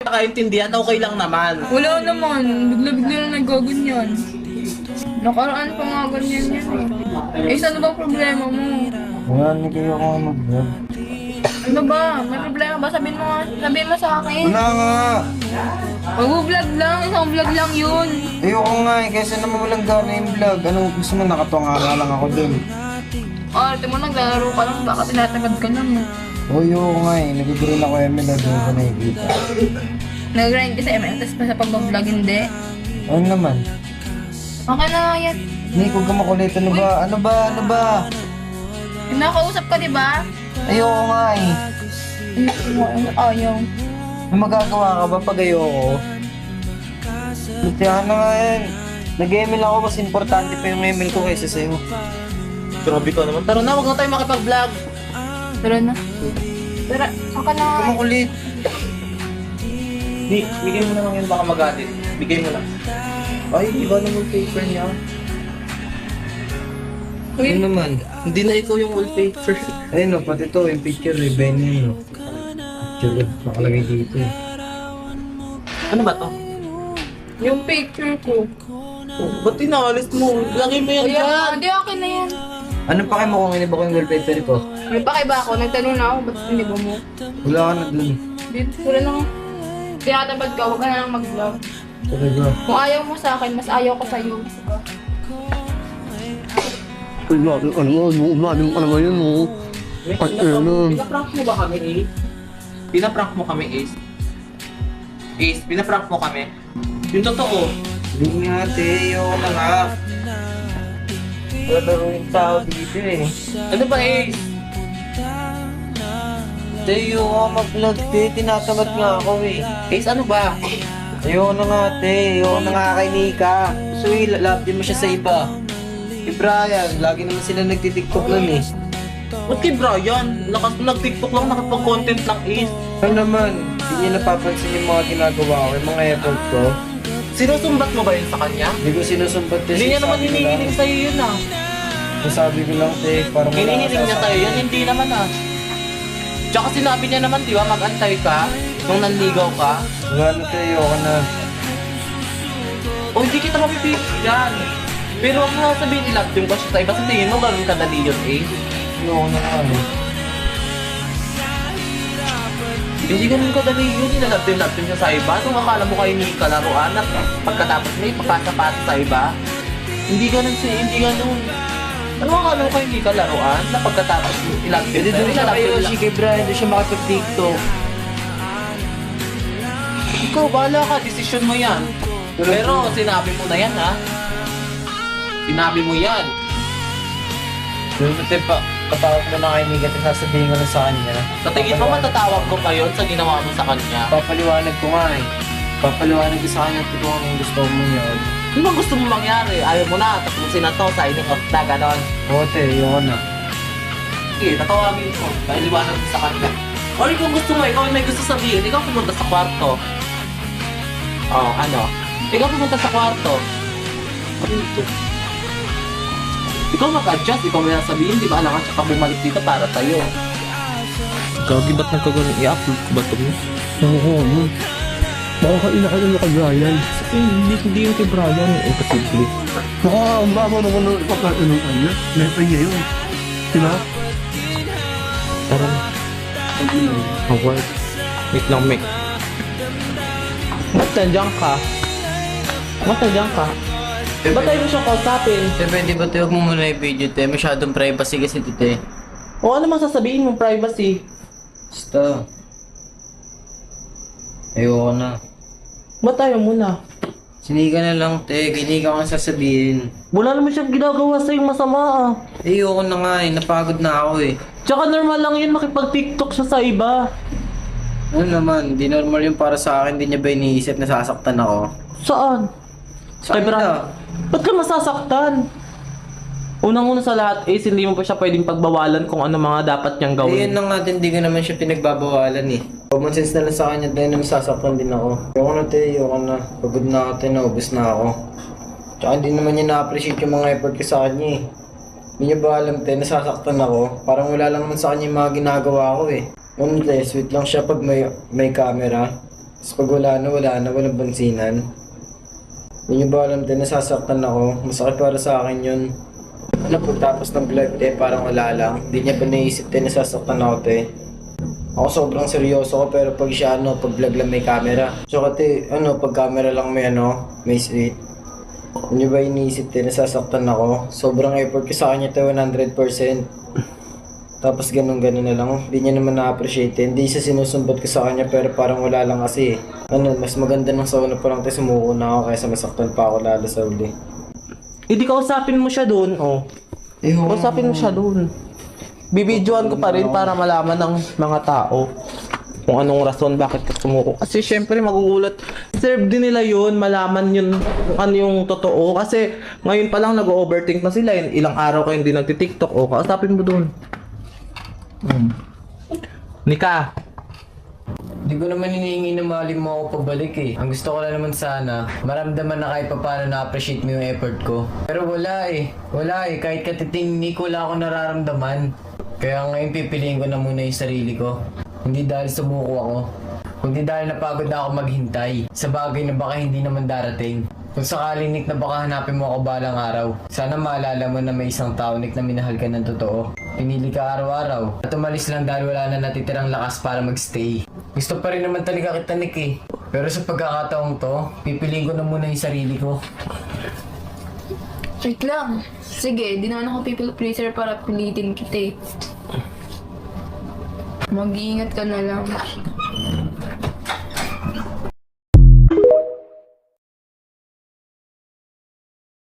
nakaintindihan, okay lang naman. Wala naman. Bigla-bigla na nagaganyan. Nakaraan pa nga ganyan yan eh. Eh, saan bang problema mo? Wala, hindi kayo ako mag-vlog. Ano ba? May problema ba? Sabihin mo nga. Sabihin mo sa akin. Wala nga! Mag-vlog lang. Isang vlog lang yun. Ayoko nga eh, kaysa naman walang gana yung vlog. Ano gusto mo, nakatuwa nga lang ako dun. Arte mo, naglalaro ka lang. Baka tinatagad ka lang eh. O ayoko nga eh, nag-grill ako ML, doon ko nakikita. Nag-grind ka sa ML, tapos pa sa pag-vlog hindi. Ano naman? Okay na nga yan. Hindi, huwag ka makulit. Ano ba? Ano ba? Ano ba? Nakausap ka, di ba? Ayoko nga eh. Ayaw. May magagawa ka ba pag ayoko? Kaya na nga yan. Nag-ML ako, mas importante pa yung ML ko kaysa sa'yo. Grabe ka naman. Tara na, huwag na tayo makipag-vlog. Tara na. Tara, okay na nga. Makulit. Di, bigay mo naman yun, baka magalit. Bigay mo lang. Ay, iba naman paper niya. Ano naman? Hindi na ikaw yung wallpaper. Ayun o, pati to, yung picture, Ben yun o. Picture, nakalagay dito eh. Ano ba to? Yung picture ko. Oh, ba't tinalis mo? Lagay mo yan dyan. Hindi, okay na yan. Anong pake mo kung iniba ko yung wallpaper ko? May pakiba ako. Nagtanong na ako, ba't hindi ba mo? Wala ka na dun. Dito, wala lang. Tinatabad ka, huwag ka na lang mag-vlog. Talaga. Kung ayaw mo sa akin, mas ayaw ko sa'yo. Ano ka naman yun mo? Pinaprank mo ba kami, Ace? Pinaprank mo kami, Ace? Ace, pinaprank mo kami? Yung totoo. Hindi nga, te, ayoko na nga. Wala laro yung tao dito eh. Ano ba, Ace? Te, ayoko nga mag-vlog, te. Tinatamad nga ako eh. Ace, ano ba? Ayoko na nga, te. Ayoko na nga kay Nika. So, lalapin mo siya sa iba. Si Brian, lagi naman sila nagtitiktok nun eh. Ba't kay Brian? Nag-tiktok lang, nakapag-content lang, Ace. Ano naman, hindi niya napapansin yung mga ginagawa ko, yung mga effort ko. Sinusumbat mo ba yun sa kanya? Hindi ko sinusumbat kasi. Hindi niya naman hinihiling sa'yo yun, ah. Sabi ko lang, te, parang wala Hinihiling niya sa'yo yun, hindi naman, ah. Tsaka sinabi niya naman, di ba, mag-antay ka nung nanligaw ka. Wala na, te, ayoko na. O hindi kita mapipigyan. Pero huwag mo na sabihin i-love team ko siya sa iba. Sa tingin mo, ganun kadali yun, eh. Ayoko na nga eh. Hindi ganun kadali yun, love team siya sa iba. Nung akala mo kayo ni kalaruan at pagkatapos may pagkasapata sa iba. Hindi ganun. Ano akala mo kayo ni kalaruan na pagkatapos i-love team Pwede doon siya i-love kayo, team si kay Brian, doon siya makapag-tiktok. Ikaw, bahala ka, desisyon mo yan. Pero sinabi mo na yan, ha? Sinabi mo yan. Doon te, patawag mo na kay Nika, te, sasabihin ko na sa kanya. Sa tingin mo matatawag ko pa yun sa ginawa mo sa kanya? Papaliwanag ko nga eh. Papaliwanag ko sa kanya kung anong gusto mo yun. Ano bang gusto mo mangyari? Ayaw mo na, tapusin na to, signing off na, ganon. Oo, te, ayoko na. Sige, tatawagin mo. Pahiliwanag mo sa kanya. Or kung gusto mo, ikaw may gusto sabihin, ikaw pumunta sa kwarto. Oh, ano? Ikaw pumunta sa kwarto. Ano ito? Ikaw mag-adjust, ikaw may sabihin, di ba? Alam ka, tsaka bumalik dito para sa'yo. Gagi, ba't nagkaganon? I-upload ko ba ito? Oo. Baka inakalan mo kay Brian. Hindi yung kay Brian. Imposible. Baka ang baka naman ng ipagkainan kanya. Nepa niya yun. Diba? Parang... Award. Wait lang, Mick. Ba't nandiyan ka? Ba't nandiyan ka? Ba't tayo mo siya kausapin? Te, pwede ba te, huwag mo muna i-video, te? Masyadong privacy kasi ito, te. O ano mang sasabihin mo, privacy? Basta. Ayoko na. Ba't tayo muna? Sinika na lang, te. Kinika ko ang sasabihin. Wala naman siyang ginagawa sa'yong masama, ah. Ayoko na nga eh. Napagod na ako eh. Tsaka normal lang yun makipag-tiktok siya sa iba. Ano naman, di normal yung para sa akin. Di niya ba iniisip na sasaktan ako? Saan? Sa Kay Brian. kanila. Ba't ka masasaktan? Unang-una sa lahat, hindi mo pa siya pwedeng pagbawalan kung ano mga dapat niyang Eh, yun gawin. na nga din, di ko naman siya pinagbabawalan eh. Common sense na lang sa kanya dahil na masasaktan din ako. Ayoko na, te. Ayoko na. Pagod na ako, te. Naubos na ako. Tsaka hindi naman niya na-appreciate yung mga effort ko sa kanya eh. Hindi niya ba alam, te, nasasaktan ako. Parang wala lang naman sa kanya yung mga ginagawa ko eh. Te, sweet lang siya pag may camera. Tapos pag wala na, walang bansinan. Hindi nyo ba alam din, nasasaktan ako. Masakit para sa akin yun. Ano, pagtapos ng vlog, parang wala lang. Hindi niya ba naisip din, nasasaktan ako, Ako sobrang seryoso ko, pero pag siya, pag vlog lang may camera. Tsaka, pag camera lang may sweet. Hindi nyo ba iniisip din, nasasaktan ako. Sobrang effort ko sa kanya, 100%. Tapos ganun na lang. Hindi niya naman na-appreciate. Hindi siya sinusumbot ko sa kanya pero parang wala lang kasi. Mas maganda nang sa una pa lang sumuko na ako kaysa masaktan pa ako lalo sa uli. Hindi kausapin mo siya doon, oh. Kausapin mo siya doon. Bibidyoan ko pa rin para malaman ng mga tao kung anong rason bakit ka sumuko. Kasi syempre magugulat. Serve din nila yun, malaman yun kung ano yung totoo. Kasi ngayon pa lang nag-overthink na sila. Ilang araw kayo hindi nagtitiktok. O, kausapin mo doon. Nika. Hindi ko naman hinihingi na mahalin mo ako pabalik Ang gusto ko lang naman sana, maramdaman na kahit pa paano na-appreciate mo yung effort ko. Pero wala kahit katiting ko wala ako nararamdaman. Kaya ngayon pipiliin ko na muna yung sarili ko. Hindi dahil sumuko ako, kundi dahil napagod na ako maghintay sa bagay na baka hindi naman darating. Kung sakaling Nick na baka hanapin mo ako balang araw, sana maalala mo na may isang tao Nick na minahal ka ng totoo. Pinili ka araw-araw at umalis lang dahil wala na natitirang lakas para magstay. Gusto pa rin naman talaga kita Nick Pero sa pagkakataong to, pipiliin ko na muna yung sarili ko. Wait lang. Sige, di naman ako people pleaser para pilitin kita Mag-iingat ka na lang.